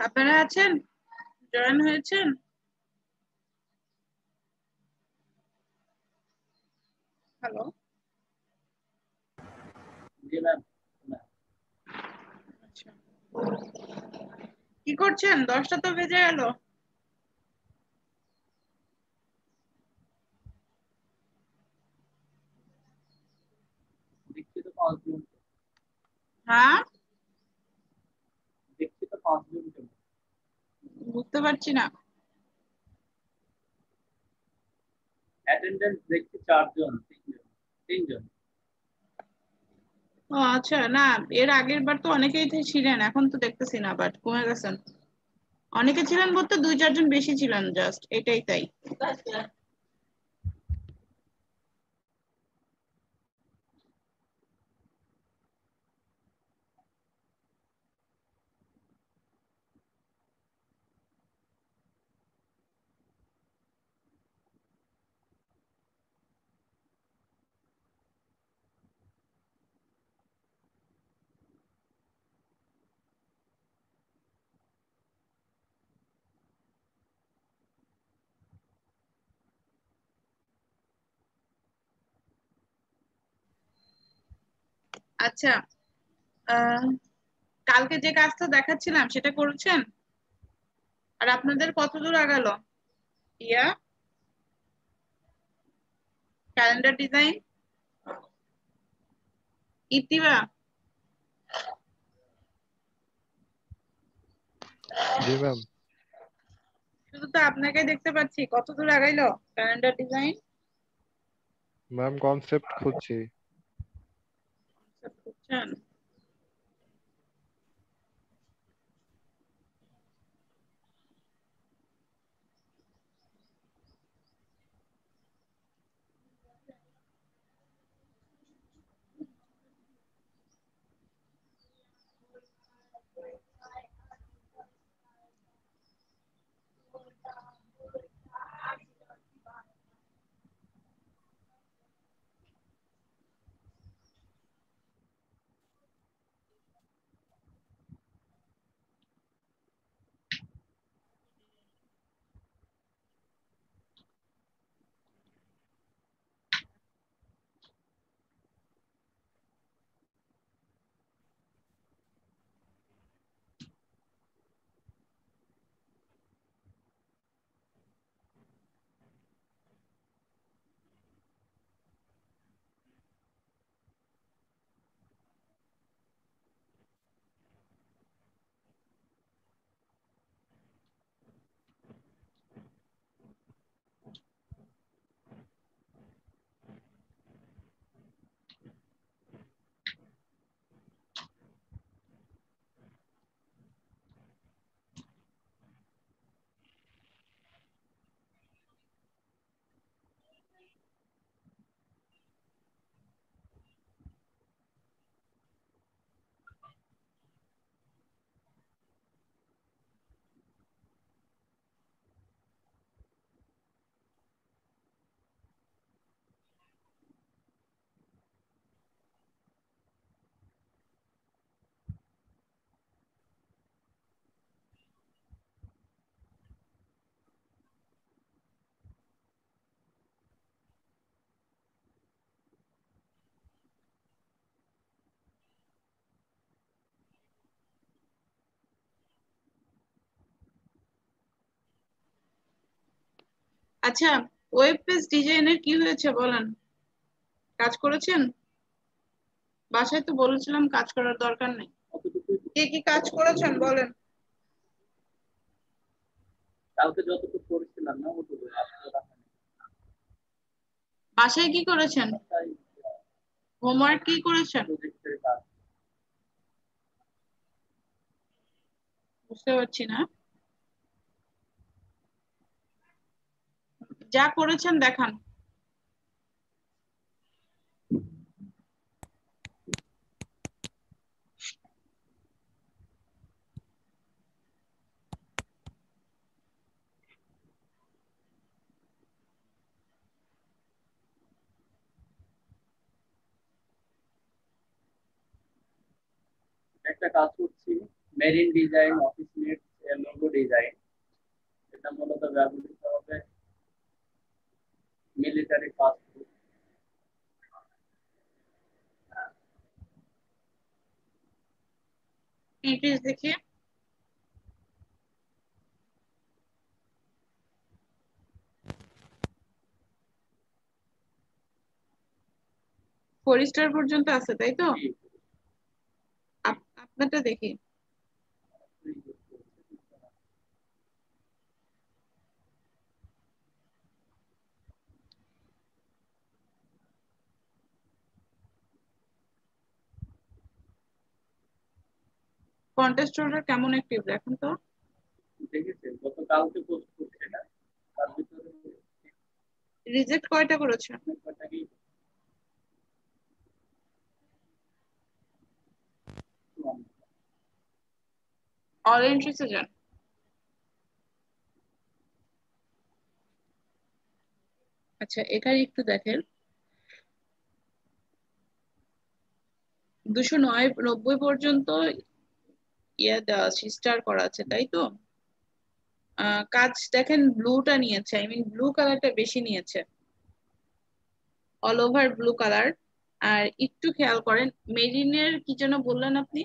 আপনারা আছেন? জয়েন হয়েছেন? হ্যালো, আচ্ছা, কি করছেন? 10টা তো বেজে গেল। হ্যাঁ, বুঝতে পারছি না। অ্যাটেন্ডেন্স দেখছি 4 জন, 3জন। ও আচ্ছা, না এর আগের বার তো অনেকেই ছিলেন, এখন তো দেখতেছি না, বাট কমে গেছেন। অনেকে ছিলেন বলতে 2-4 জন বেশি ছিলেন, জাস্ট এটাই তাই। আচ্ছা, আহ কালকে যে কাজটা দেখাচ্ছিলাম সেটা করেছেন? আর আপনাদের কত দূর আগালো? ইয়া, ক্যালেন্ডার ডিজাইন, ইতিবা? জি ম্যাম। শুধু তো আপনাকে দেখতে পাচ্ছি, কত দূর আগাইলো ক্যালেন্ডার ডিজাইন? ম্যাম কনসেপ্ট খুঁজছি। বুঝছেন? আচ্ছা, ওয়েব পেজ ডিজাইনের কি হয়েছে বলেন? কাজ করেছেন? বাসায় তো বলেছিলাম কাজ করার দরকার নেই। কে কি কাজ করেছেন বলেন? কালকে যতটুকু করেছিলাম না ওটুকু বাসায় কি করেছেন? হোমওয়ার্ক কি করেছেন? বুঝতে পারছি না। যা করেছেন দেখান। একটা কাজ করছি, marine design, office net, logo design, এটা মূলত ব্যবহৃত হবে মিলিটারি পাসপোর্ট। এন্ট্রিজ দেখি। ফোর স্টার পর্যন্ত আছে তাই তো? আপনারটা দেখি। কন্টেস্ট অর্ডার কেমন অ্যাক্টিভ দেখেন তো। দেখেছেন গতকালকে পোস্ট করছে না, তার ভিতরে রিজেক্ট কয়টা করেছে? কয়টাকেই অল এন্ট্রিজে যান। আচ্ছা এখানে একটু দেখেন, 290 পর্যন্ত ইয়ে দেওয়া আছে, স্টার করা আছে তাই তো? কাজ দেখেন ব্লুটা নিয়েছে, আই মিন ব্লু কালারটা বেশি নিয়েছে, অল ওভার ব্লু কালার। আর একটু খেয়াল করেন মেরিনের কি যেন বললেন আপনি?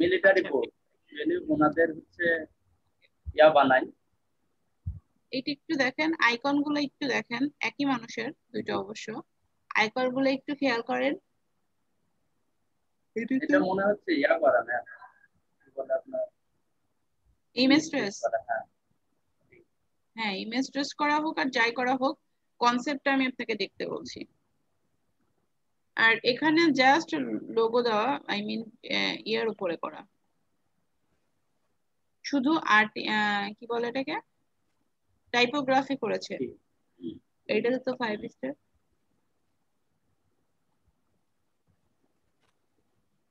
মিলিটারি বোর্ড, ওনাদের হচ্ছে ইয়া বানাই। এটা একটু দেখেন, আইকন গুলো একটু দেখেন, একই মানুষের দুইটা অবশ্য। আইকন গুলো একটু খেয়াল করেন। এটা মনে হচ্ছে ইয়া করা না, কি বলে আপনার ইমেজ ট্রেস। হ্যাঁ হ্যাঁ ইমেজ ট্রেস করা হোক আর যাই করা হোক, কনসেপ্টটা আমি আপনাকে দেখতে বলছি। আর এখানে জাস্ট লোগো দেওয়া, আই মিন ইয়ার উপরে করা, শুধু আর্ট, কি বলে এটাকে, টাইপোগ্রাফি করেছে। এটাতে তো 5 স্টার।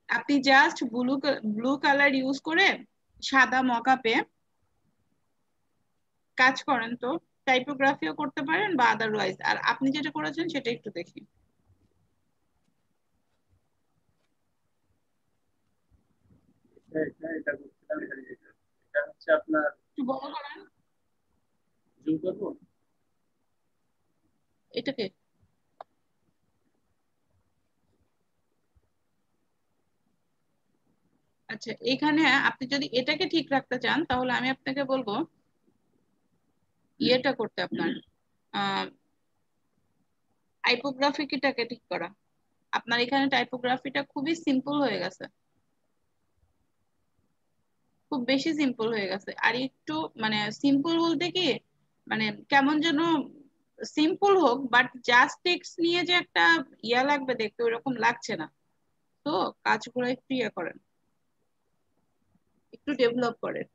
আপনি জাস্ট ব্লু কালার ইউজ করে সাদা মকআপে কাজ করেন তো, টাইপোগ্রাফিও করতে পারেন বা আদারওয়াইজ। আর আপনি যেটা করেছেন সেটা একটু দেখি। এটা করছিলাম, এটা হচ্ছে আপনার একটু বড় করেন জুম করবো। এটাকে। আচ্ছা এখানে আপনি যদি এটাকে ঠিক রাখতে চান তাহলে আমি আপনাকে বলবো ইয়েটা করতে, আপনার টাইপোগ্রাফিটাকে ঠিক করা। আপনার এখানে টাইপোগ্রাফিটা খুবই সিম্পল হয়ে গেছে, খুব বেশি সিম্পল হয়ে গেছে। আর একটু মানে সিম্পল বলতে কি, মানে কেমন যেন, সিম্পল হোক বাট জাস্ট টেক্সট নিয়ে যে একটা ইয়া লাগবে দেখতে, ওইরকম লাগছে না। তো কাজগুলো একটু ইয়ে করেন, একটু ডেভেলপ করেন।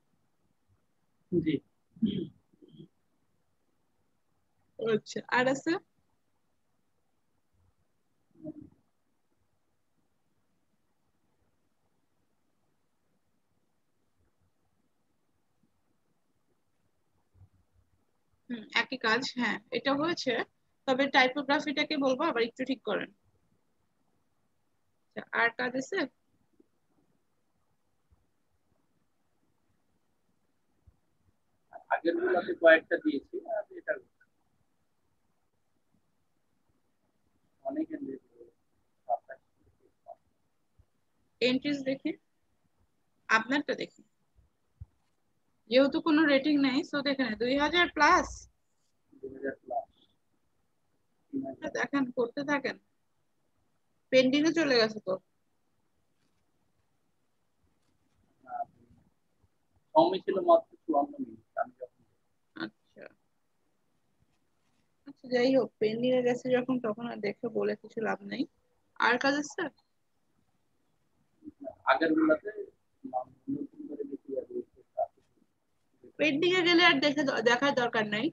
জি আচ্ছা আর আছে? একই কাজ, হ্যাঁ এটা হয়েছে, তবে টাইপোগ্রাফিটাকে বলবো আবার একটু ঠিক করেন। আচ্ছা, আর কাজ আছে? আগের গুলাতে কয়েকটা দিয়েছি, আর এটা অনেক এন্ট্রিজ দেখি, আপনারটা দেখি। যেহেতু কোনো রেটিং নাই সো দেখেন 2000+। 2000+। দেখেন করতে থাকেন, পেন্ডিং এ চলে গেছে তো। সময় ছিল মাত্র 54 মিনিট আমি যখন। আচ্ছা আচ্ছা যাই হোক, পেন্ডিং এ গেছে যখন তখন আর দেখে বলে কিছু লাভ নাই। আর কাজ আছে? আগের গুলাতে নতুন করে বেশি পেন্ডিং এ গেলে আর দেখার দরকার নাই।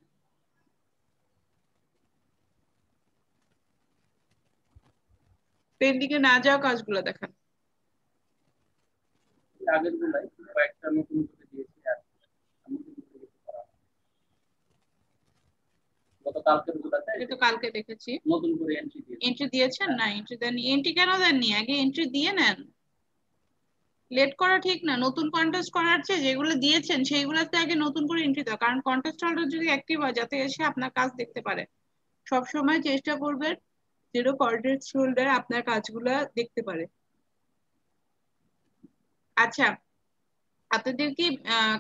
পেন্ডিং এ না যাওয়া কাজগুলো দেখান। আগের গুলাই কয়েকটা নতুন করে দিয়েছি, আর আমি কিন্তু কিছু করা না। গতকালকের গুলাতে এটা তো কালকে দেখেছি। নতুন করে এন্ট্রি দিয়েছি। এন্ট্রি দিয়েছেন? না এন্ট্রি দেননি। এন্ট্রি কেন দেননি? আগে এন্ট্রি দিয়ে নেন। লেট করা ঠিক না, নতুন কন্টেস্ট করার চেয়ে যেগুলো দিয়েছেন সেইগুলোতে আগে নতুন করে এন্ট্রি দাও, কারণ কন্টেস্ট হোল্ডার যদি অ্যাক্টিভ হয় যাতে এসে আপনার কাজ দেখতে পারে। সব সময় চেষ্টা করবেন যেন কন্টেস্ট হোল্ডার আপনার কাজগুলো দেখতে পারে। আচ্ছা, আপনাদের কি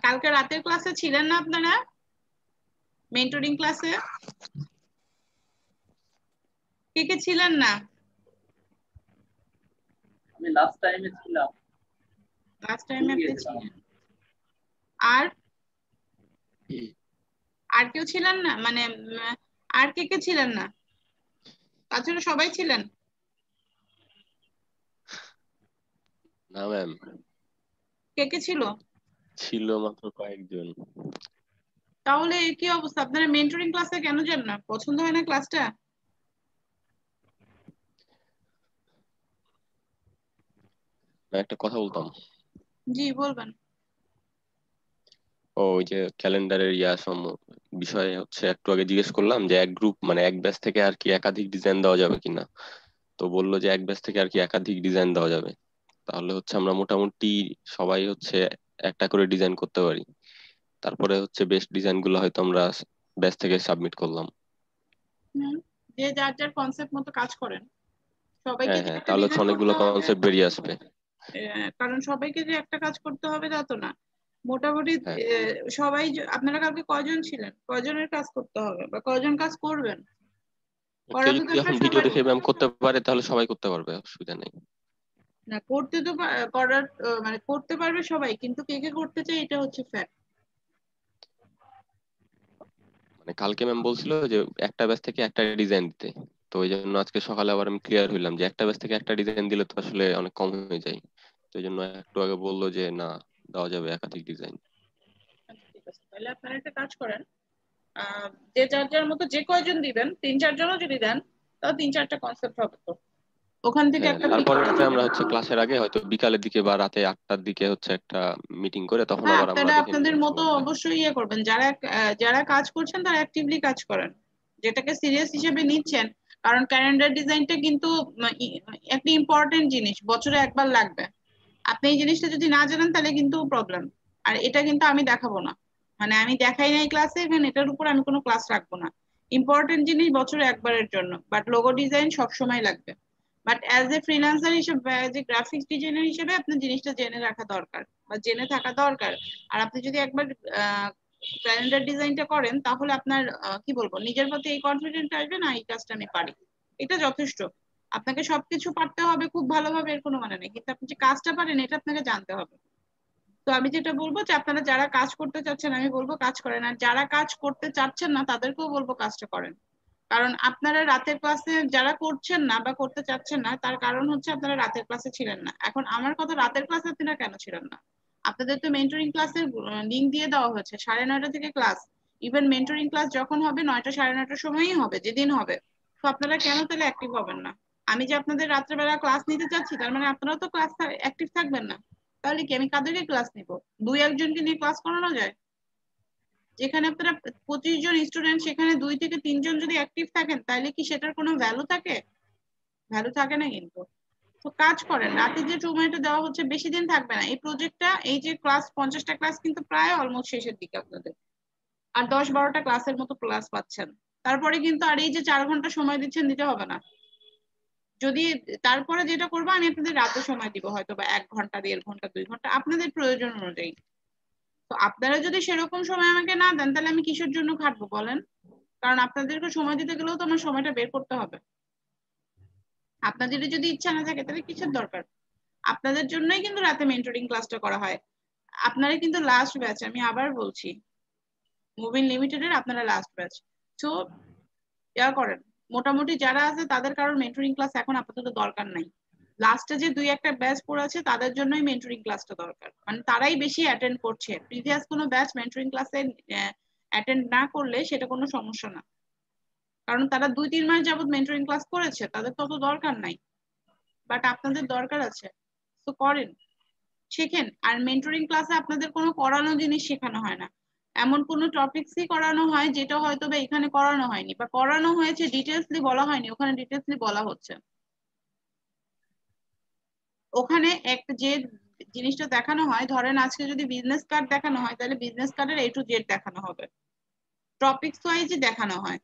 কালকে রাতের ক্লাসে ছিলেন না আপনারা, মেন্টরিং ক্লাসে? কে কে ছিলেন না? আমি লাস্ট টাইমে ছিলাম, লাস্ট টাইমে আপনি গিয়েছিলাম। ছিলেন। আর আর কেউ ছিলেন না, মানে আর কে কে ছিলেন না? তাছাড়া সবাই ছিলেন? না ম্যাম, কে কে ছিল? ছিল মাত্র কয়েকজন। তাহলে কি অবস্থা, আপনারা মেন্টরিং ক্লাসে কেন যান না? পছন্দ হয় না ক্লাসটা? একটা কথা বলতাম। জি বলবেন। ওই যে ক্যালেন্ডারের বিষয়ে হচ্ছে একটু আগে জিজ্ঞেস করলাম যে এক গ্রুপ মানে এক ব্যাচ থেকে আর কি একাধিক ডিজাইন দেওয়া যাবে কিনা। তো বললো যে এক ব্যাচ থেকে আর কি একাধিক ডিজাইন দেওয়া যাবে। তাহলে হচ্ছে আমরা মোটামুটি সবাই হচ্ছে একটা করে ডিজাইন করতে পারি। তারপরে হচ্ছে বেস্ট ডিজাইন গুলো হয়তো আমরা ব্যাচ থেকে সাবমিট করলাম। হুম, যে যার যার কনসেপ্ট মতো কাজ করেন, সবাইকে হ্যাঁ যে হ্যাঁ, একটা তাহলে হচ্ছে ডিজাইন করতে অনেকগুলো হবে কনসেপ্ট বেরিয়ে আসবে। কারণ সবাইকে যে একটা কাজ করতে হবে তা তো না। মোটামুটি হ্যাঁ, সবাই আপনারা কালকে কয়জন ছিলেন, কয়জনের কাজ করতে হবে বা কয়জন কাজ করবেন, কেউ করাতে তো যদি এখন আপনার ভিডিও সবারই। দেখে ম্যাম করতে পারে তাহলে সবাই করতে পারবে, অসুবিধা নেই। না করতে তো করার মানে করতে পারবে সবাই, কিন্তু কে কে করতে চাই এটা হচ্ছে ফ্যাক্ট। মানে কালকে ম্যাম বলছিল যে একটা ব্যাচ থেকে একটা ডিজাইন দিতে। তো ওই জন্য আজকে সকালে আবার আমি ক্লিয়ার হইলাম যে একটা ব্যাচ থেকে একটা ডিজাইন দিলে তো আসলে অনেক কম হয়ে যায়। তো এই জন্য একটু আগে বললো যে না, দেওয়া যাবে একাধিক ডিজাইন। আচ্ছা ঠিক আছে, তাহলে আপনারা একটা কাজ করেন, যে যার যার মতো যে কয়জন দিবেন, 3-4জনও যদি দেন তাও 3-4টা কনসেপ্ট হবে তো, ওখান থেকে হ্যাঁ, একটা পিক তারপরে করা যাবে। আমরা হচ্ছে ক্লাসের আগে হয়তো বিকালের দিকে বা রাতে 8টার দিকে হচ্ছে একটা মিটিং করে তখন হ্যাঁ আবার আমরা আপনারা দেখে আপনাদের নিলাম মতো সবাই মিলে। অবশ্যই ইয়ে করবেন, যারা যারা কাজ করছেন তারা অ্যাক্টিভলি কাজ করেন, যেটাকে সিরিয়াস হিসেবে নিচ্ছেন। কারণ ক্যালেন্ডার ডিজাইনটা কিন্তু একটা ইম্পর্টেন্ট জিনিস, বছরে একবার লাগবে। আপনি এই জিনিসটা যদি না জানেন তাহলে কিন্তু প্রবলেম। আর এটা কিন্তু আমি দেখাবো না, মানে আমি দেখাই নাই ক্লাসে, এবং এটার উপর আমি কোনো ক্লাস রাখবো না। ইম্পর্টেন্ট জিনিস বছরে একবারের জন্য, বাট লোগো ডিজাইন সব সময় লাগবে। বাট অ্যাজ এ ফ্রিল্যান্সার হিসেবে, অ্যাজ এ গ্রাফিক্স ডিজাইনার হিসেবে আপনার জিনিসটা জেনে রাখা দরকার বা জেনে থাকা দরকার। আর আপনি যদি একবার ক্যালেন্ডার ডিজাইনটা করেন তাহলে আপনার কি বলবো, নিজের প্রতি এই কনফিডেন্ট আসবে না, এই কাজটা আমি পারি, এটা যথেষ্ট। আপনাকে সবকিছু পারতে হবে খুব ভালোভাবে এর কোনো মানে নেই, কিন্তু আপনি যে কাজটা পারেন এটা আপনাকে জানতে হবে। তো আমি যেটা বলবো যে আপনারা যারা কাজ করতে চাচ্ছেন আমি বলবো কাজ করেন, আর যারা কাজ করতে চাচ্ছেন না তাদেরকেও বলবো কাজটা করেন। কারণ আপনারা রাতের ক্লাসে যারা করছেন না বা করতে চাচ্ছেন না তার কারণ হচ্ছে আপনারা রাতের ক্লাসে ছিলেন না। এখন আমার কথা, রাতের ক্লাসে আপনারা কেন ছিলেন না? আপনাদের তো মেন্টরিং ক্লাসের লিঙ্ক দিয়ে দেওয়া হয়েছে, 9:30 থেকে ক্লাস। ইভেন মেন্টরিং ক্লাস যখন হবে 9টা 9:30টার সময়ই হবে যেদিন হবে। তো আপনারা কেন তাহলে অ্যাক্টিভ হবেন না? আমি যে আপনাদের রাত্রেবেলা ক্লাস নিতে চাচ্ছি তার মানে আপনারাও তো ক্লাস অ্যাক্টিভ থাকবেন না। তাহলে কি আমি কাদেরকে ক্লাস নিব? 2-1জনকে নিয়ে ক্লাস করানো যায়? যেখানে আপনারা 25জন স্টুডেন্ট সেখানে 2 থেকে 3জন যদি অ্যাক্টিভ থাকেন তাহলে কি সেটার কোনো ভ্যালু থাকে? ভ্যালু থাকে না কিন্তু। তো কাজ করেন, রাতে যে সময়টা দেওয়া হচ্ছে বেশি দিন থাকবে না এই প্রজেক্টটা, এই যে ক্লাস 50টা ক্লাস কিন্তু প্রায় অলমোস্ট শেষের দিকে আপনাদের। আর 10-12টা ক্লাসের মতো ক্লাস পাচ্ছেন। তারপরে কিন্তু আর এই যে 4 ঘন্টা সময় দিচ্ছেন দিতে হবে না। যদি তারপরে যেটা করবো আমি আপনাদের রাতে সময় দিব, হয়তো বা 1 ঘন্টা 1.5 ঘন্টা 2 ঘন্টা আপনাদের প্রয়োজন অনুযায়ী। তো আপনারা যদি সেরকম সময় আমাকে না দেন তাহলে আমি কিসের জন্য খাটবো বলেন? কারণ আপনাদেরকে সময় দিতে গেলেও তো আমার সময়টা বের করতে হবে। আপনাদের যদি ইচ্ছা না থাকে তাহলে কিসের দরকার? আপনাদের জন্যই কিন্তু রাতে মেন্টরিং ক্লাসটা করা হয়। আপনারা কিন্তু লাস্ট ব্যাচ, আমি আবার বলছি, মুভিন লিমিটেডের আপনারা লাস্ট ব্যাচ। তো ইয়া করেন, মোটামুটি যারা আছে তাদের কারোর মেন্টরিং ক্লাস এখন আপাতত দরকার নাই। লাস্টে যে 2-1টা ব্যাচ পড়েছে তাদের জন্যই মেন্টরিং ক্লাসটা দরকার, মানে তারাই বেশি অ্যাটেন্ড করছে। প্রিভিয়াস কোনো ব্যাচ মেন্টরিং ক্লাসে অ্যাটেন্ড না করলে সেটা কোনো সমস্যা না, কারণ তারা 2-3 মাস যাবত মেন্টরিং ক্লাস করেছে, তাদের তত দরকার নাই। বাট আপনাদের দরকার আছে, তো করেন, শেখেন। আর মেন্টরিং ক্লাসে আপনাদের কোনো করানো জিনিস শেখানো হয় না। এমন কোনো টপিকসই করানো হয় যেটা হয়তো বা এখানে করানো হয়নি, বা করানো হয়েছে ডিটেলসলি বলা হয়নি, ওখানে ডিটেলসলি বলা হচ্ছে। ওখানে যে জিনিসটা দেখানো হয়, ধরেন আজকে যদি বিজনেস কার্ড দেখানো হয় তাহলে বিজনেস কার্ডের A to Z দেখানো হবে, টপিকস ওয়াইজ দেখানো হয়।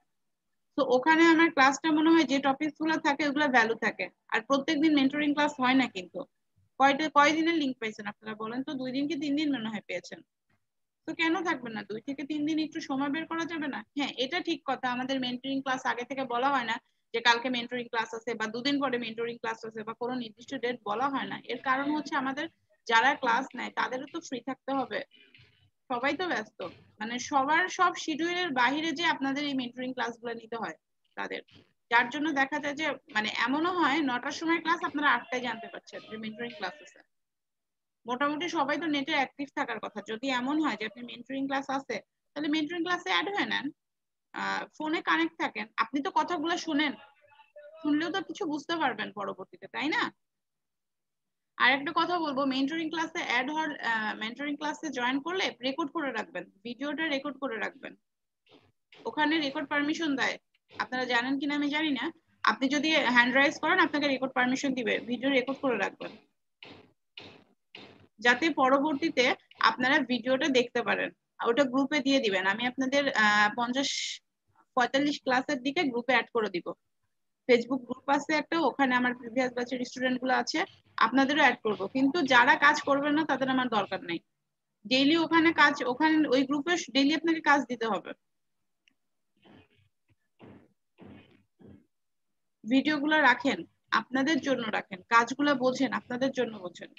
তো ওখানে আমার ক্লাসটা মনে হয় যে টপিকস গুলো থাকে ওগুলো ভ্যালু থাকে। আর প্রত্যেকদিন মেন্টরিং ক্লাস হয় না কিন্তু। কয়দিনের লিংক পাইছেন আপনারা বলেন তো? 2 দিন কি 3 দিন মনে হয় পেয়েছেন। তো কেন থাকবে না? 2 থেকে 3 দিন একটু সময় বের করা যাবে না? হ্যাঁ, এটা ঠিক কথা, আমাদের মেন্টরিং ক্লাস আগে থেকে বলা হয় না যে কালকে মেন্টরিং ক্লাস আছে বা 2 দিন পরে মেন্টরিং ক্লাস আছে, বা কোনো নির্দিষ্ট ডেট বলা হয় না। এর কারণ হচ্ছে আমাদের যারা ক্লাস নেয় তাদেরও তো ফ্রি থাকতে হবে, সবাই তো ব্যস্ত, মানে সবার সব শিডিউলের বাইরে যে আপনাদের এই মেন্টরিং ক্লাসগুলো নিতে হয় তাদের, যার জন্য দেখা যায় যে মানে এমনও হয় 9টার সময় ক্লাস আপনারা 8টায় জানতে পারছেন যে মেন্টরিং ক্লাস আছে। মোটামুটি সবাই তো নেটে অ্যাক্টিভ থাকার কথা। যদি এমন হয় যে আপনি মেন্টরিং ক্লাস আছে তাহলে মেন্টরিং ক্লাসে অ্যাড হয়ে নেন, ফোনে কানেক্ট থাকেন, আপনি তো কথাগুলো শুনেন, শুনলেও তো কিছু বুঝতে পারবেন পরবর্তীতে, তাই না? আর একটা কথা বলবো, মেন্টরিং ক্লাসে অ্যাড হওয়ার, মেন্টরিং ক্লাসে জয়েন করলে রেকর্ড করে রাখবেন, ভিডিওটা রেকর্ড করে রাখবেন। ওখানে রেকর্ড পারমিশন দেয়, আপনারা জানেন কিনা আমি জানি না। আপনি যদি হ্যান্ড রাইজ করেন আপনাকে রেকর্ড পারমিশন দিবে, ভিডিও রেকর্ড করে রাখবেন যাতে পরবর্তীতে আপনারা ভিডিওটা দেখতে পারেন। ওটা গ্রুপে দিয়ে দিবেন, আমি আপনাদের 50-45 ক্লাসের দিকে গ্রুপে অ্যাড করে দিব। ফেসবুক গ্রুপ আছে একটা, ওখানে আমার প্রিভিয়াস ব্যাচের স্টুডেন্ট গুলো আছে, আপনাদেরও অ্যাড করব। কিন্তু যারা কাজ করবেন না তাদের আমার দরকার নেই। ডেইলি ওখানে কাজ, ওখানে ওই গ্রুপে ডেইলি আপনাকে কাজ দিতে হবে। ভিডিওগুলো রাখেন, আপনাদের জন্য রাখেন, কাজগুলো বোঝেন, আপনাদের জন্য বোঝেন।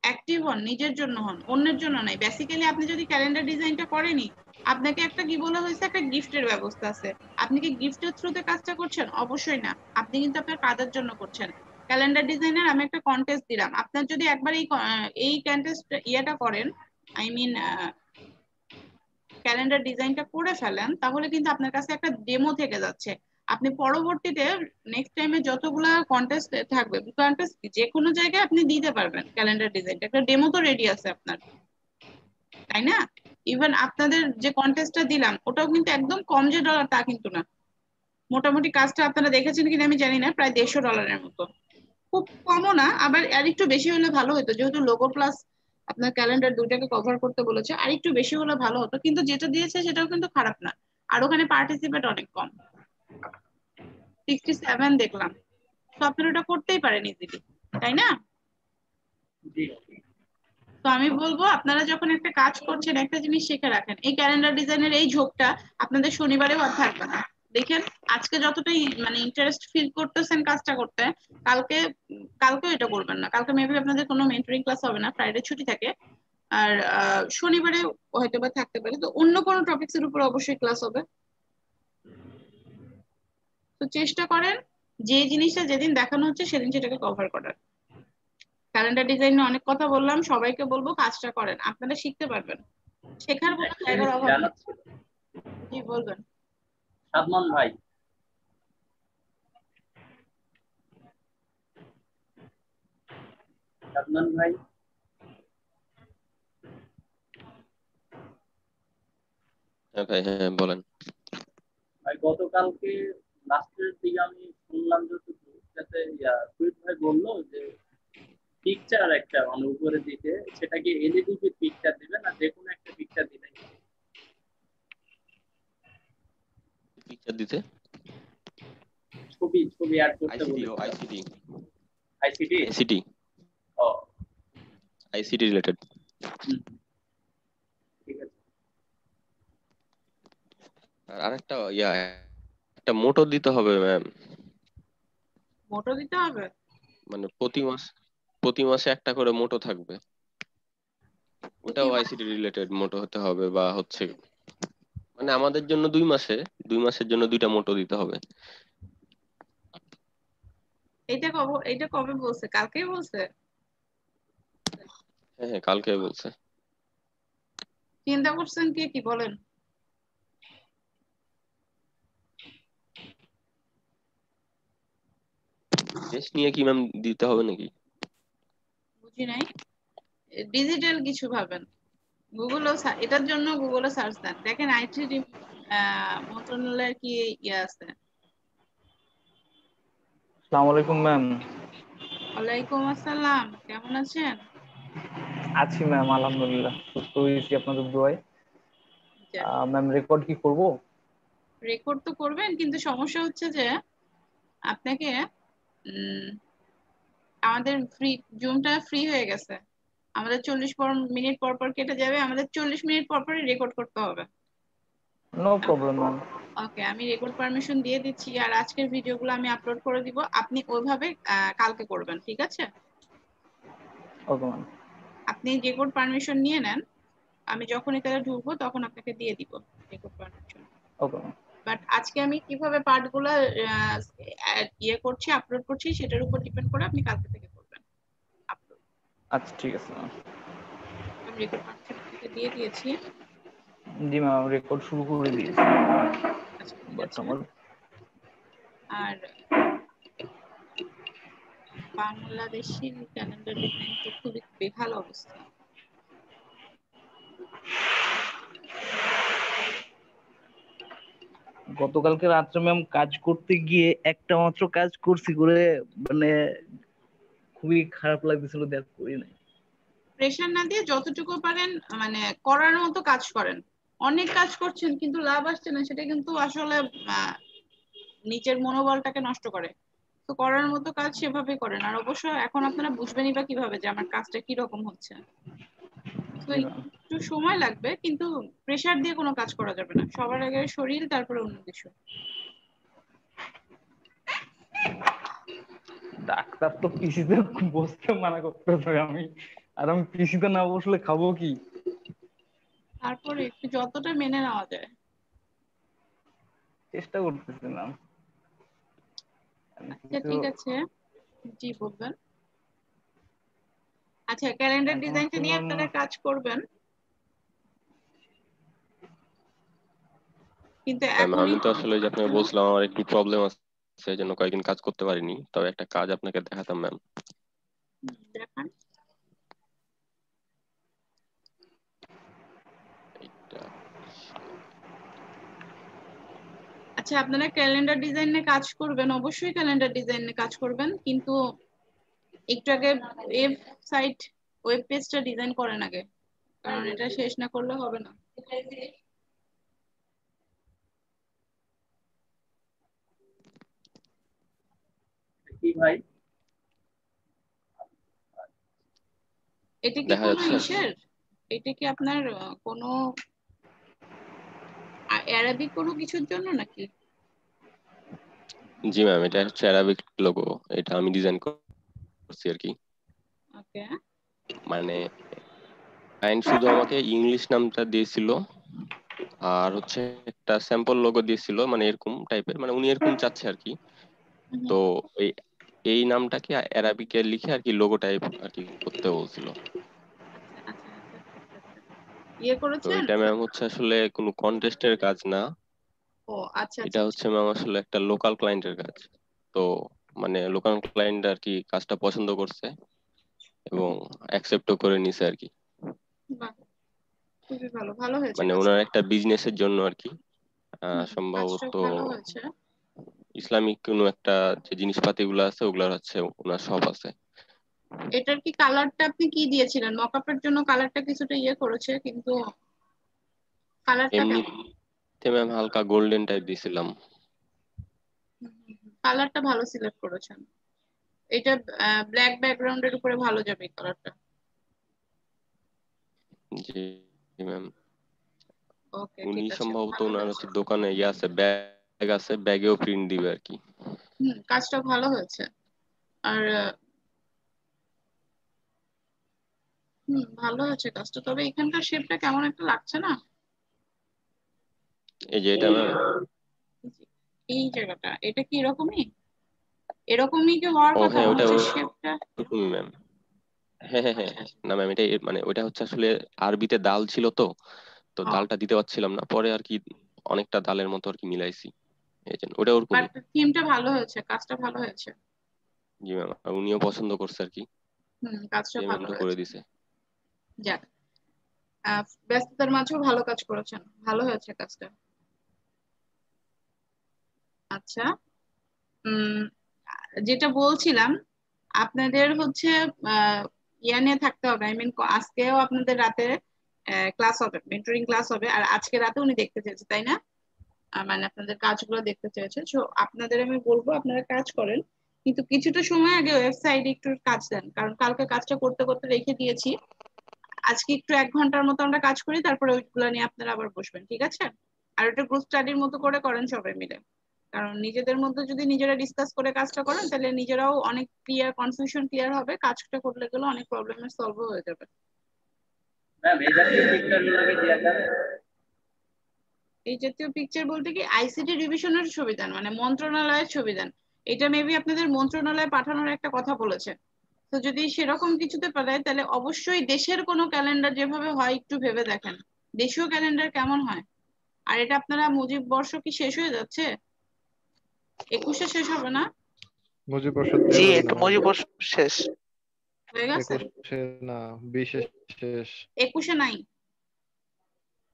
অ্যাক্টিভ হন, নিজের জন্য হন, অন্যের জন্য নাই। বেসিক্যালি আপনি যদি ক্যালেন্ডার ডিজাইনটা করেনি, আপনাকে একটা কি বলা হয়েছে, একটা গিফটের ব্যবস্থা আছে। আপনি কি গিফটের থ্রুতে কাজটা করছেন? অবশ্যই না, আপনি কিন্তু আপনার কাজের জন্য করছেন। ক্যালেন্ডার ডিজাইনের আমি একটা কন্টেস্ট দিলাম, আপনার যদি একবার এই কন্টেস্ট ইয়েটা করেন, আই মিন ক্যালেন্ডার ডিজাইনটা করে ফেলেন, তাহলে কিন্তু আপনার কাছে একটা ডেমো থেকে যাচ্ছে। আপনি পরবর্তীতে নেক্সট টাইমে যতগুলা কন্টেস্ট থাকবে, কন্টেস্ট যে কোনো জায়গায় আপনি দিতে পারবেন ক্যালেন্ডার ডিজাইনটা, একটা ডেমো তো রেডি আছে আপনার, তাই না? ইভেন আপনাদের যে কন্টেস্টটা দিলাম ওটাও কিন্তু একদম কম যে ডলার তা কিন্তু না। মোটামুটি কাজটা আপনারা দেখেছেন কিনা আমি জানি না, প্রায় $150 মতো, খুব কমও না, আবার আর একটু বেশি হলে ভালো হতো, যেহেতু লোগো প্লাস আপনার ক্যালেন্ডার দুইটাকে কভার করতে বলেছে, আর একটু বেশি হলে ভালো হতো, কিন্তু যেটা দিয়েছে সেটাও কিন্তু খারাপ না। আর ওখানে পার্টিসিপেট অনেক কম, 67 দেখলাম। তো আপনারা ওটা করতেই পারেন ইজিলি, তাই না? জি তো আমি বলবো আপনারা যখন একটা কাজ করছেন একটা জিনিস শিখে রাখেন, এই ক্যালেন্ডার ডিজাইনের এই ঝোঁকটা আপনাদের শনিবারেও আর থাকবে না। দেখেন আজকে যতটাই মানে ইন্টারেস্ট ফিল করতেছেন কাজটা করতে, কালকে কালকেও এটা করবেন না। কালকে মেবি আপনাদের কোনো মেন্টরিং ক্লাস হবে না, ফ্রাইডে ছুটি থাকে। আর শনিবারে হয়তো বা থাকতে পারে, তো অন্য কোনো টপিকস এর উপর অবশ্যই ক্লাস হবে। তো চেষ্টা করেন যে জিনিসটা যেদিন দেখানো হচ্ছে সেদিন সেটাকে কভার করার। ক্যালেন্ডার ডিজাইনে অনেক কথা বললাম, সবাইকে বলবো কাজটা করেন, আপনারা শিখতে পারবেন, শেখার কোনো একটা জায়গার জিনিস অভাব নেই। জানার ছিল, জি বলবেন। সাদমান ভাই, সাদমান ভাই, হ্যাঁ ভাই, হ্যাঁ বলেন। ভাই গতকালকে লাস্টের দিকে আমি শুনলাম যাতে সুইট ভাই বললো যে পিকচার একটা মানে উপরে দিতে, সেটা কি এলইডি পিকচার দিবে না যে কোনো একটা পিকচার দিলে? পিকচার দিতে ছবি ছবি অ্যাড করতে আইসিটি ও বলেছিল। ICT ICT? আইসিটি ও আইসিটি রিলেটেড। হুম, ঠিক আছে। আর আরেকটা একটা মোটর দিতে হবে ম্যাম, মোটো দিতে হবে? মানে প্রতি মাসে একটা করে মোটো থাকবে, প্রতি ওটাও মাসে? আইসিটি রিলেটেড মোটো হতে হবে, বা হচ্ছে মানে আমাদের জন্য 2 মাসের জন্য 2টা মোটো দিতে হবে। এটা কবে বলছে? কালকেই বলছে? হ্যাঁ হ্যাঁ, কালকে বলছে। চিন্তা করছেন কে, কি বলেন? দেশ নিয়ে কি ম্যাম দিতে হবে নাকি? বুঝি নাই। ডিজিটাল কিছু ভাবেন, গুগলও এটার জন্য গুগলে সার্চ দেন, দেখেন আইটি মন্ত্রণালয়ের কি ইয়ে আছে। আসসালামু আলাইকুম ম্যাম। ওয়ালাইকুম আসসালাম, কেমন আছেন? আছি ম্যাম, আলহামদুলিল্লাহ সুস্থ হয়েছি আপনাদের দোয়ায়। যাক, ম্যাম রেকর্ড কি করব? রেকর্ড তো করবেন, কিন্তু সমস্যা হচ্ছে যে আপনাকে উম, আমাদের জুমটা ফ্রি হয়ে গেছে। আমাদের 40 মিনিট পর পর কেটে যাবে, আমাদের 40 মিনিট পর পরই রেকর্ড করতে হবে। No problem ma'am. ওকে, আমি রেকর্ড পারমিশন দিয়ে দিচ্ছি, আর আজকের ভিডিওগুলো আমি আপলোড করে দিব, আপনি ওইভাবে কালকে করবেন, ঠিক আছে? Okay ma'am. আপনি রেকর্ড পারমিশন নিয়ে নেন, আমি যখন এখানে ঢুকবো তখন আপনাকে দিয়ে দিব record permission. Okay ma'am. But আজকে আমি কিভাবে পার্টগুলো ইয়ে করছি, আপলোড করছি, সেটার উপর ডিপেন্ড করে আপনি কালকে থেকে করবেন আপলোড। আচ্ছা ঠিক আছে ম্যাম। আমি রেকর্ড পারমিশন আপনাকে দিয়ে দিয়েছি। জি ম্যাম, রেকর্ড শুরু করে দিয়েছি। আচ্ছা, ঠিক বাট আছে। আমার আর বাংলাদেশি ক্যালেন্ডার ডিজাইন তো খুবই বেহাল অবস্থা। গতকালকে রাত্রে ম্যাম কাজ করতে গিয়ে একটা মাত্র কাজ করছি করে, মানে খুবই খারাপ লাগতেছিল, দেখ করি নাই। প্রেশার না দিয়ে যতটুকু পারেন মানে করার মতো কাজ করেন। অনেক কাজ করছেন কিন্তু লাভ আসছে না, সেটা কিন্তু আসলে আহ, নিজের মনোবলটাকে নষ্ট করে। তো করার মতো কাজ সেভাবে করেন। আর অবশ্য এখন আপনারা বুঝবেনই বা কিভাবে যে আমার কাজটা কি রকম হচ্ছে। তো জি ম্যাম। একটু সময় লাগবে, কিন্তু প্রেশার দিয়ে কোনো কাজ করা যাবে না। সবার আগে শরীর, তারপরে অন্য কিছু। ডাক্তার তো পিসিতে বসতে মানা করতেছে, আমি পিসিতে না বসলে খাবো কি? তারপরে একটু যতটা মেনে নেওয়া যায়। চেষ্টা করতেছি ম্যাম। আচ্ছা কিন্তু ঠিক আছে, জি বলবেন। আচ্ছা, ক্যালেন্ডার এখন ডিজাইনটা হচ্ছে নিয়ে ম্যাম, আপনারা কাজ করবেন, কিন্তু ম্যাম এখনই আমি তো আসলে যে আপনাকে কেন? বলছিলাম আমার একটু প্রবলেম আছে, সেই জন্য কয়েকদিন কাজ করতে পারিনি, তবে একটা কাজ আপনাকে দেখাতাম ম্যাম। দেখান। এটা হচ্ছে আচ্ছা, আপনারা ক্যালেন্ডার ডিজাইনে কাজ করবেন, অবশ্যই ক্যালেন্ডার ডিজাইনে কাজ করবেন, কিন্তু একটু আগে সাইট ওয়েব পেজটা ডিজাইন করেন আগে, কারণ এটা শেষ না করলে হবে না। কি ভাই? এটা কি দেখা কোনো যাচ্ছে। ইসের, এটা কি আপনার কোনো অ্যারাবিক কোনো কিছুর জন্য নাকি? জি ম্যাম, এটা হচ্ছে অ্যারাবিক লোগো, এটা আমি ডিজাইন করছি আর কি। ওকে। মানে ক্লায়েন্ট শুধু আমাকে ইংলিশ নামটা দিয়েছিল, আর হচ্ছে একটা স্যাম্পল লোগো দিয়েছিল, মানে এরকম টাইপের, মানে উনি এরকম চাচ্ছে আর কি। তো এই এই নামটাকে অ্যারাবিকে লিখে আর কি লোগো টাইপ আর কি করতে বলছিল। আচ্ছা আচ্ছা আচ্ছা আচ্ছা। ইয়ে তো করেছেন? এটা ম্যাম হচ্ছে আসলে কোনো কন্টেস্টের কাজ না, ও আচ্ছা এটা আচ্ছা আচ্ছা। হচ্ছে ম্যাম আসলে একটা লোকাল ক্লায়েন্টের কাজ। তো মানে লোকাল ক্লায়েন্ট আর কি কাজটা পছন্দ করছে এবং অ্যাকসেপ্টও করে নিছে আর কি। বাহ, খুবই ভালো, ভালো হয়েছে মানে ওনার কাজটা। একটা বিজনেসের জন্য আর কি, কাজটা সম্ভবত ভালো হয়েছে। ইসলামিক কোনো একটা যে জিনিসপাতি গুলো আছে ওগুলার হচ্ছে ওনার শপ আছে। এটার কি কালারটা আপনি কি দিয়েছিলেন? মকআপের জন্য কালারটা কিছুটা ইয়ে করেছে, কিন্তু কালারটা কেমন? এমনিতে ম্যাম হালকা গোল্ডেন টাইপ দিছিলাম। কালারটা ভালো সিলেক্ট করেছেন। এটা ব্ল্যাক ব্যাকগ্রাউন্ডের উপরে ভালো যাবে এই কালারটা। জি ম্যাম। ওকে, উনি ঠিক আছে, সম্ভবত ভালো ওনার হয়েছে। হচ্ছে দোকানে ইয়ে আছে, ব্যাগ আছে, ব্যাগেও প্রিন্ট দিবে আর কি। কাজটা ভালো হয়েছে। আর ভালো হয়েছে কাজটা, তবে এখানকার শেপটা কেমন একটা লাগছে না? এই যে এটা ম্যাম। এই জায়গাটা এটা কি এরকমই, এরকমই কি হওয়ার ও কথা হ্যাঁ, মনে ওটা হচ্ছে শেপটা? ওরকমই ম্যাম। হ্যাঁ হ্যাঁ হ্যাঁ আচ্ছা হ্যাঁ। আচ্ছা। না ম্যাম, এটা মানে ওইটা হচ্ছে আসলে আরবিতে দাল ছিল তো, তো ও, দালটা দিতে পারছিলাম না, পরে আর কি অনেকটা দালের মতো আর কি মিলাইছি, এই জন্য ওটা বাট ওরকমই। থিমটা ভালো হয়েছে, কাজটা ভালো হয়েছে। জি ম্যাম, উনিও পছন্দ করছে আর কি, কাজটা ভালো পেমেন্টও করে হয়েছে। দিছে। যাক, ব্যস্ততার মাঝেও ভালো কাজ করেছেন, ভালো হয়েছে কাজটা। আচ্ছা, উম যেটা বলছিলাম, আপনাদের হচ্ছে ইয়া নিয়ে থাকতে হবে। আই মিন আজকেও আপনাদের রাতে ক্লাস হবে, মেন্টরিং ক্লাস হবে, আর আজকে রাতে উনি দেখতে চেয়েছে, তাই না? মানে আপনাদের কাজগুলো দেখতে চেয়েছে। তো আপনাদের আমি বলবো আপনারা কাজ করেন, কিন্তু কিছুটা সময় আগে ওয়েবসাইটে একটু কাজ দেন, কারণ কালকে কাজটা করতে করতে রেখে দিয়েছি। আজকে একটু 1 ঘন্টার মতো আমরা কাজ করি, তারপরে ওইগুলো নিয়ে আপনারা আবার বসবেন, ঠিক আছে? আর ওটা গ্রুপ স্টাডির মতো করে করেন সবাই মিলে, কারণ নিজেদের মধ্যে যদি নিজেরা ডিসকাস করে কাজটা করেন তাহলে নিজেরাও অনেক ক্লিয়ার, কনফিউশন ক্লিয়ার হবে, কাজটা করলে গেলে অনেক প্রবলেমের সলভ হয়ে যাবে। ম্যাম এই জাতীয় পিকচার গুলো কি দেওয়া যাবে? এই জাতীয় পিকচার বলতে কি আইসিটি ডিভিশনের ছবি দেন, মানে মন্ত্রণালয়ের ছবি দেন। এটা মেবি আপনাদের মন্ত্রণালয়ে পাঠানোর একটা কথা বলেছে। তো যদি সেরকম কিছুতে পাঠায় তাহলে অবশ্যই দেশের কোনো ক্যালেন্ডার যেভাবে হয় একটু ভেবে দেখেন, দেশীয় ক্যালেন্ডার কেমন হয়। আর এটা আপনারা মুজিব বর্ষ কি শেষ হয়ে যাচ্ছে? 21-এ শেষ হবে না? মুজিব বর্ষ জি, দেওয়া এটা না, মুজিব বর্ষ শেষ। হয়ে গেছে? 21-এ না, 20-এ শেষ। 21-এ নাই?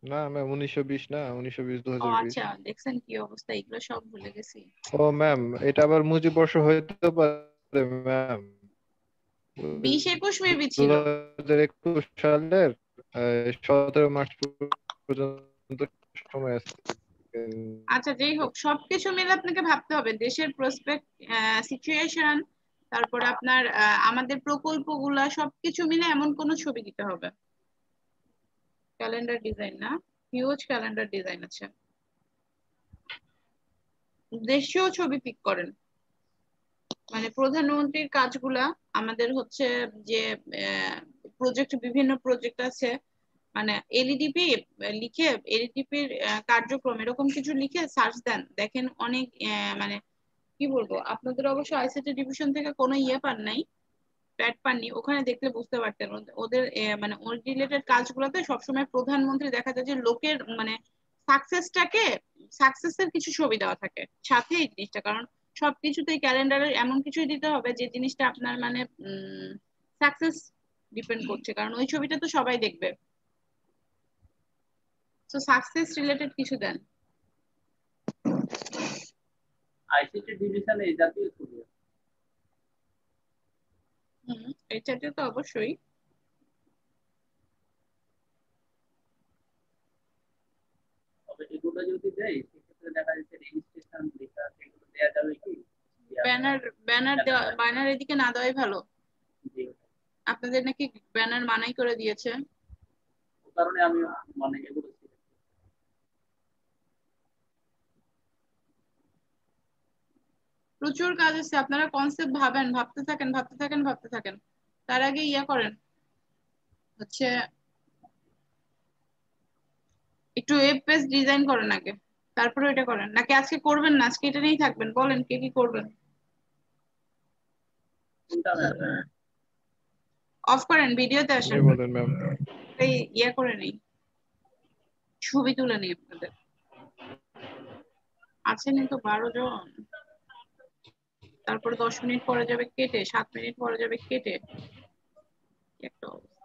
না ম্যাম, 1920 না, 1920 ও 2020। আচ্ছা, দেখছেন কি অবস্থা, এগুলো সব ভুলে গেছি। ও ম্যাম, এটা আবার মুজিব বর্ষ হইতে পারে ম্যাম। 20-21 মেবি ছিল। 2021 সালের 17 মার্চ পর্যন্ত সময় আছে। আচ্ছা, যেই হোক, সবকিছু মিলে আপনাকে ভাবতে হবে দেশের প্রসপেক্ট, সিচুয়েশন, তারপরে আপনার আমাদের প্রকল্পগুলা সবকিছু মিলে এমন কোন ছবি দিতে হবে। ক্যালেন্ডার ডিজাইন না, হিউজ ক্যালেন্ডার ডিজাইন আছে। দেশীয় ছবি পিক করেন, মানে প্রধানমন্ত্রীর কাজগুলা, আমাদের হচ্ছে যে প্রজেক্ট, বিভিন্ন প্রজেক্ট আছে, মানে এলইডিপি লিখে, এলইডিপির কার্যক্রম এরকম কিছু লিখে সার্চ দেন, দেখেন অনেক মানে কি বলবো, আপনাদের অবশ্য আইসিটি ডিভিশন থেকে কোনো ইয়ে পান নাই, প্যাড পাননি, ওখানে দেখলে বুঝতে পারতেন ওদের মানে ওর রিলেটেড কাজগুলোতে সবসময় প্রধানমন্ত্রী দেখা যায় যে লোকের মানে সাকসেসটাকে, সাকসেসের কিছু ছবি দেওয়া থাকে সাথে এই জিনিসটা, কারণ সবকিছুতেই ক্যালেন্ডারে এমন কিছুই দিতে হবে যে জিনিসটা আপনার মানে সাকসেস ডিপেন্ড করছে, কারণ ওই ছবিটা তো সবাই দেখবে। তো সাকসেস রিলেটেড কিছু দেন। আইসিটি ডিভিশনে এই জাতীয় ছবি আছে। এটাতে তো অবশ্যই। তবে এগুলো যদি দেয় সেক্ষেত্রে দেখা যাচ্ছে রেজিস্ট্রেশন লেখা সেগুলো দেওয়া যাবে কি? ব্যানার, ব্যানার দেওয়া, ব্যানার এদিকে না দেওয়াই ভালো। জি, আপনাদের নাকি ব্যানার মানাই করে দিয়েছে? ও কারণে আমি মানে এগুলো প্রচুর কাজ আছে, আপনারা কনসেপ্ট ভাবেন, ভাবতে থাকেন, ভাবতে থাকেন, ভাবতে থাকেন, তার আগে ইয়া করেন, হচ্ছে একটু ওয়েব পেজ ডিজাইন করেন আগে, তারপরে ওইটা করেন। নাকি আজকে করবেন না, আজকে এটা নিয়েই থাকবেন? বলেন কে কি করবেন। কোনটা ম্যাম? অফ করেন, ভিডিওতে আপনি আসেন, বলেন ম্যাম। এই ইয়া করে নেই, ছবি তুলে নেই আপনাদের। আছেন তো 12 জন, তারপরে 10 মিনিট পরে যাবে কেটে, 7 মিনিট পরে যাবে কেটে, কি একটা অবস্থা।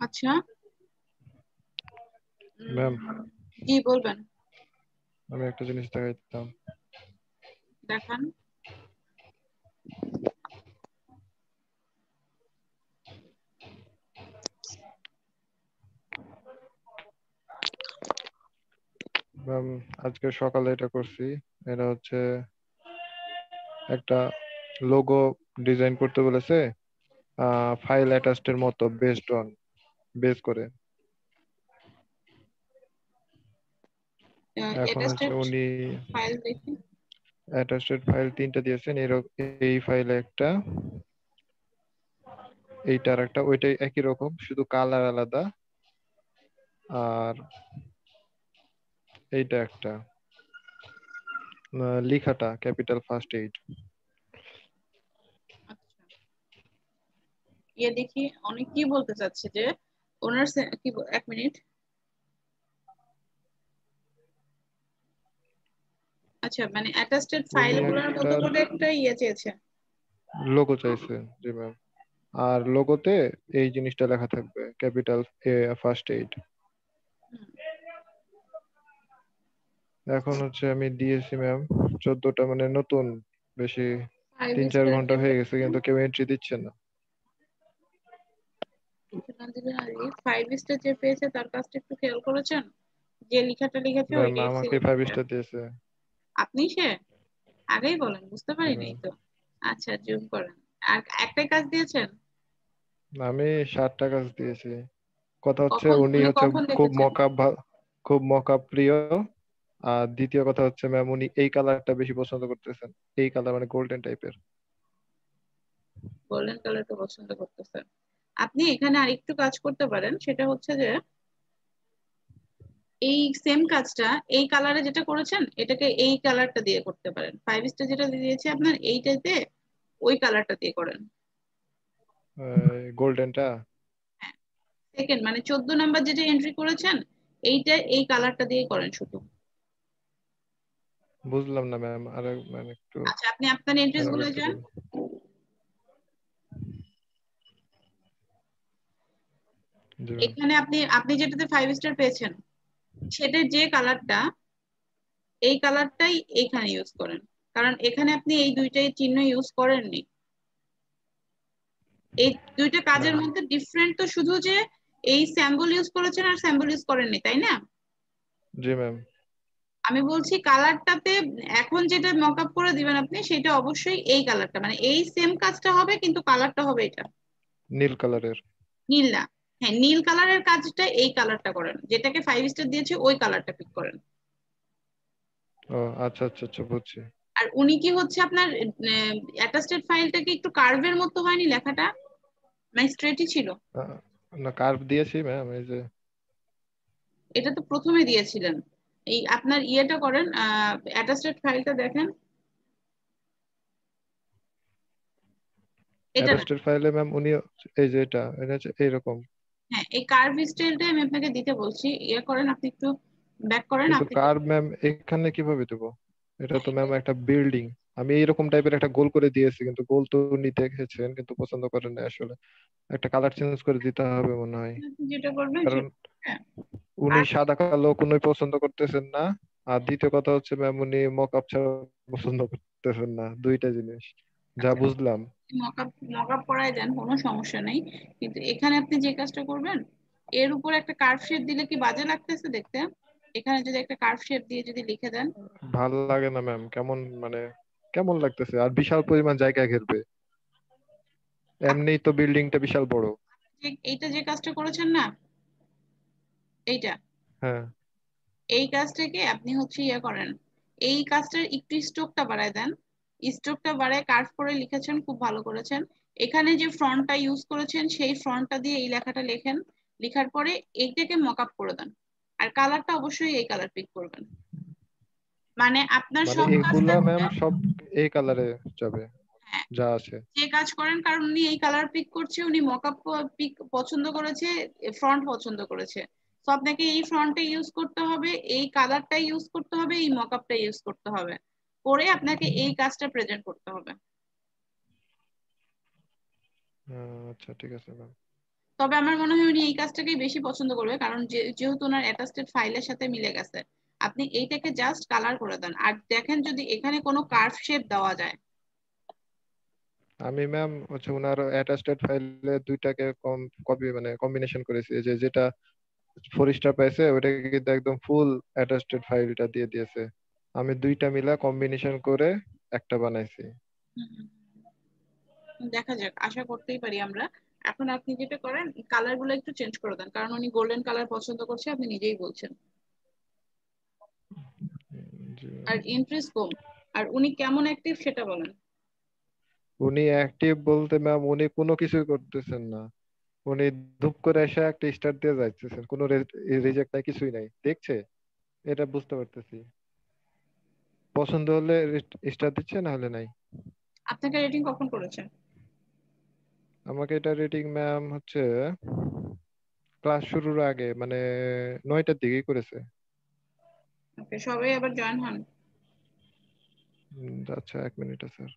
আচ্ছা, ম্যাম, কি বলবেন, আমি একটা জিনিস দেখাইতাম। দেখান। ম্যাম, আজকে সকালে এটা করছি। এটা হচ্ছে একটা লোগো ডিজাইন করতে বলেছে, ফাইল অ্যাটাচড এর মতো, বেস করে। এখন হচ্ছে অ্যাটাচড উনি ফাইল দেখি। অ্যাটাচড ফাইল 3টা দিয়েছেন, এই ফাইলে একটা, এইটার একটা, ওইটাই একই রকম, শুধু কালার আলাদা। আর এইটা একটা, লেখাটা ক্যাপিটাল ফার্স্ট এইড। আচ্ছা, দেখি অনেক কি বলতে চাচ্ছে যে ওনার এক মিনিট। আচ্ছা, মানে অ্যাটাস্টেড ফাইল উনি গুলোর মতো একটা করে একটা চেয়েছে। লোগো চাইছে, জি ম্যাম। আর লোগোতে এই জিনিসটা লেখা থাকবে, ক্যাপিটাল ফার্স্ট এইড। এখন হচ্ছে আমি দিয়েছি ম্যাম 14টা, মানে নতুন, বেশি 3-4 ঘন্টা হয়ে গেছে কিন্তু কেউ এন্ট্রি দিচ্ছে না। 5 স্টার যে পেয়েছে তার কাজটা একটু খেয়াল করেছেন? যে লেখাটা লিখেছে ম্যাম ওইটাই আমাকে select 5 করেন। স্টার দিয়েছে। আপনি সে আগেই বলেন, বুঝতে জি পারিনি ম্যাম। তো। আচ্ছা, জুম করেন। আর একটাই কাজ দিয়েছেন? আমি 7টা কাজ দিয়েছি। কথা হচ্ছে কখন উনি উনি হচ্ছে কখন খুব দেখেছেন? মকআপ, খুব মকআপ প্রিয়। আর দ্বিতীয় কথা হচ্ছে ম্যাম উনি এই কালারটা বেশি পছন্দ করতেছেন, এই কালার মানে গোল্ডেন টাইপের। গোল্ডেন কালারটা পছন্দ করতেছেন। আপনি এখানে আরেকটু কাজ করতে পারেন, সেটা হচ্ছে যে এই সেম কাজটা এই কালারে যেটা করেছেন এটাকে এই কালারটা দিয়ে করতে পারেন। 5 স্টার যেটা দিয়েছে আপনার এইটাতে ওই কালারটা দিয়ে করেন। গোল্ডেনটা সেকেন্ড মানে 14 নাম্বার যেটা এন্ট্রি করেছেন এইটা এই কালারটা দিয়ে করেন শুধু। বুঝলাম না ম্যাম, আর মানে একটু আচ্ছা, আপনি আপনার এন্ট্রিস ভালো গুলো লাগতেছে যান। না। জি ম্যাম। এখানে আপনি আপনি যেটাতে 5 স্টার পেয়েছেন সেটার যে কালারটা এই কালারটাই এখানে ইউজ করেন, কারণ এখানে আপনি এই দুইটাই চিহ্ন ইউজ করেননি। এই দুইটা কাজের ম্যাম মধ্যে ডিফারেন্ট তো শুধু যে এই স্যাম্বল ইউজ করেছেন আর স্যাম্বল ইউজ করেননি, তাই না? জি ম্যাম। আমি বলছি কালারটাতে এখন যেটা মকআপ করে দিবেন আপনি সেটা অবশ্যই এই কালারটা, মানে এই সেম কাজটা হবে কিন্তু কালারটা হবে এটা, নীল কালারের। নীল না। হ্যাঁ, নীল কালারের কাজটা এই কালারটা করেন, যেটাকে 5 স্টার দিয়েছে ওই কালারটা পিক করেন। ও আচ্ছা আচ্ছা আচ্ছা, বুঝছি। আর উনি কি হচ্ছে আপনার অ্যাটাস্টেড ফাইলটাকে একটু কার্ভের মতো হয়নি লেখাটা, মানে স্ট্রেটই ছিল? আহ, না কার্ভ দিয়েছি ম্যাম, এই যে। এটা তো প্রথমে দিয়েছিলেন। এই আপনার ইয়েটা করেন, অ্যাটাস্টেড ফাইলটা দেখেন, এটা না। অ্যাটাস্টেড ফাইলে ম্যাম উনি এই যে এটা হচ্ছে এইরকম। হ্যাঁ, এই কার্ভ স্টাইলটাই আমি আপনাকে দিতে বলছি। ইয়ে করেন, আপনি একটু ব্যাক করেন কিন্তু আপনি। কার্ভ ম্যাম এখানে কিভাবে দেবো? এটা তো ম্যাম একটা বিল্ডিং। আমি এইরকম টাইপের একটা গোল করে দিয়েছি, কিন্তু গোল তো উনি দেখেছেন কিন্তু পছন্দ করেন না আসলে। একটা কালার চেঞ্জ করে দিতে হবে মনে হয়, আপনি যেটা করবেন কারণ সেটা, হ্যাঁ। উনি আর সাদা কালো কোনোই পছন্দ করতেছেন না। আর দ্বিতীয় কথা হচ্ছে ম্যাম উনি মকআপ ছাড়া পছন্দ করতেছেন না, দুইটা জিনিস যা আচ্ছা, বুঝলাম। মকআপ মকআপ করায় দেন, কোনো সমস্যা নেই। কিন্তু এখানে আপনি যে কাজটা করবেন, এর উপর একটা কার্ভ শেপ দিলে কি বাজে লাগতেছে দেখতে? এখানে যদি একটা কার্ভ শেপ দিয়ে যদি লিখে দেন। ভালো লাগে না ম্যাম, কেমন মানে কেমন লাগতেছে, আর বিশাল পরিমাণ জায়গা ঘেরবে। আপনি এমনিই তো বিল্ডিংটা বিশাল বড়। এইটা যে কাজটা করেছেন না, এইটা, হ্যাঁ। এই কাজটাকে আপনি হচ্ছে ইয়ে করেন, এই কাজটার একটু স্ট্রোকটা বাড়ায় দেন। স্ট্রোকটা বাড়ায় কার্ভ করে লিখেছেন, খুব ভালো করেছেন। এখানে যে ফ্রন্টটা ইউজ করেছেন সেই ফ্রন্টটা দিয়ে এই লেখাটা লেখেন, লেখার পরে এইটাকে মকআপ করে দেন। আর কালারটা অবশ্যই এই কালার পিক করবেন, মানে আপনার মানে সব কাজ এগুলা থাকবে। ম্যাম সব এই কালারে যাবে হ্যাঁ, যা আছে। যে কাজ করেন, কারণ উনি এই কালার পিক করছে, উনি মকআপ পিক পছন্দ করেছে, ফ্রন্ট পছন্দ করেছে। তো আপনাকে এই ফ্রন্টটা ইউজ করতে হবে, এই কালারটা ইউজ করতে হবে, এই মকআপটা ইউজ করতে হবে, করে আপনাকে এই কাজটা প্রেজেন্ট করতে হবে। আচ্ছা ঠিক আছে ম্যাম। তবে আমার মনে হয় উনি এই কাজটাকেই বেশি পছন্দ করবে, কারণ যেহেতু ওনার অ্যাটাস্টেড ফাইলের সাথে মিলে গেছে। আপনি এইটাকে জাস্ট কালার করে দেন, আর দেখেন যদি এখানে কোনো কার্ভ শেপ দেওয়া যায়। আমি ম্যাম হচ্ছে ওনার অ্যাটাচড ফাইলে দুইটাকে কপি মানে কম্বিনেশন করেছি, এই যে যেটা 4 স্টার পাইছে ওইটাকে কিন্তু একদম ফুল অ্যাটাচড ফাইলটা দিয়ে দিয়েছে। আমি দুইটা মিলা কম্বিনেশন করে একটা বানাইছি। হুম, দেখা যাক, আশা করতেই পারি আমরা। এখন আপনি যেটা করেন, কালার গুলো একটু চেঞ্জ করে দেন, কারণ উনি গোল্ডেন কালার পছন্দ করছে, আপনি নিজেই বলছেন। জি। আর ইন্টারেস্ট কম। আর উনি কেমন অ্যাক্টিভ সেটা বলেন। উনি অ্যাক্টিভ বলতে ম্যাম উনি কোনো কিছুই করতেছেন না। উনি ধুপ করে এসে একটা স্টার দিয়ে যাইতেছেন, কোনো রিজেক্ট নাই, কিছুই নাই, দেখছে, এটা বুঝতে পারতেছি। পছন্দ হলে স্টার দিচ্ছে, না হলে নাই। আপনাকে রেটিং কখন করেছে? আমাকে এটা রেটিং ম্যাম হচ্ছে ক্লাস শুরুর আগে, মানে 9টার দিকেই করেছে। ওকে, সবাই আবার জয়েন হন। আচ্ছা, 1 মিনিট স্যার।